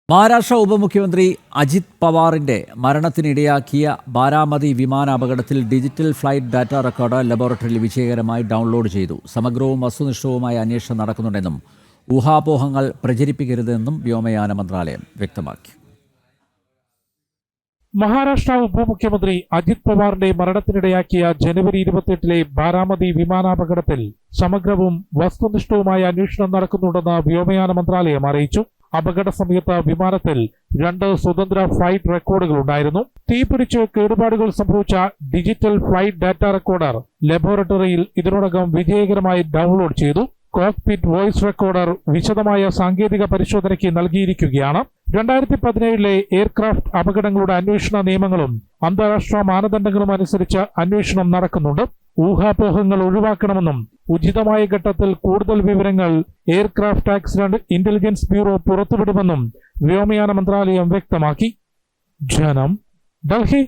മഹാരാഷ്ട്ര ഉപമുഖ്യമന്ത്രി അജിത് പവാറിന്റെ മരണത്തിനിടയാക്കിയ ബാരാമതി വിമാനാപകടത്തിൽ ഡിജിറ്റൽ ഫ്ലൈറ്റ് ഡാറ്റ റെക്കോർഡ് ലബോറട്ടറിയിൽ വിജയകരമായി ഡൗൺലോഡ് ചെയ്തു. സമഗ്രവും വസ്തുനിഷ്ഠവുമായ അന്വേഷണം നടക്കുന്നുണ്ടെന്നും ഊഹാപോഹങ്ങൾ പ്രചരിപ്പിക്കരുതെന്നും വ്യോമയാന മന്ത്രാലയം വ്യക്തമാക്കി. മഹാരാഷ്ട്ര ഉപമുഖ്യമന്ത്രി അജിത് പവാറിന്റെ മരണത്തിനിടയാക്കിയ ജനുവരി 28 ബാരാമതി വിമാനാപകടത്തിൽ സമഗ്രവും വസ്തുനിഷ്ഠവുമായ അന്വേഷണം നടക്കുന്നുണ്ടെന്ന് വ്യോമയാന മന്ത്രാലയം അറിയിച്ചു. അപകട സമയത്ത് വിമാനത്തിൽ 2 സ്വതന്ത്ര ഫ്ലൈറ്റ് റെക്കോർഡുകൾ ഉണ്ടായിരുന്നു. തീപിടിച്ച് കേടുപാടുകൾ സംഭവിച്ച ഡിജിറ്റൽ ഫ്ലൈറ്റ് ഡാറ്റ റെക്കോർഡർ ലബോറട്ടറിയിൽ ഇതിനോടകം വിജയകരമായി ഡൗൺലോഡ് ചെയ്തു. കോക്പിറ്റ് വോയിസ് റെക്കോർഡർ വിശദമായ സാങ്കേതിക പരിശോധനയ്ക്ക് നൽകിയിരിക്കുകയാണ്. 2017 എയർക്രാഫ്റ്റ് അപകടങ്ങളുടെ അന്വേഷണ നിയമങ്ങളും അന്താരാഷ്ട്ര മാനദണ്ഡങ്ങളും അനുസരിച്ച് അന്വേഷണം നടക്കുന്നുണ്ട്. ഊഹാപോഹങ്ങൾ ഒഴിവാക്കണമെന്നും ഉചിതമായ ഘട്ടത്തിൽ കൂടുതൽ വിവരങ്ങൾ എയർക്രാഫ്റ്റ് ആക്സിഡന്റ് ഇന്റലിജൻസ് ബ്യൂറോ പുറത്തുവിടുമെന്നും വ്യോമയാന മന്ത്രാലയം വ്യക്തമാക്കി. ജനം, ഡൽഹി.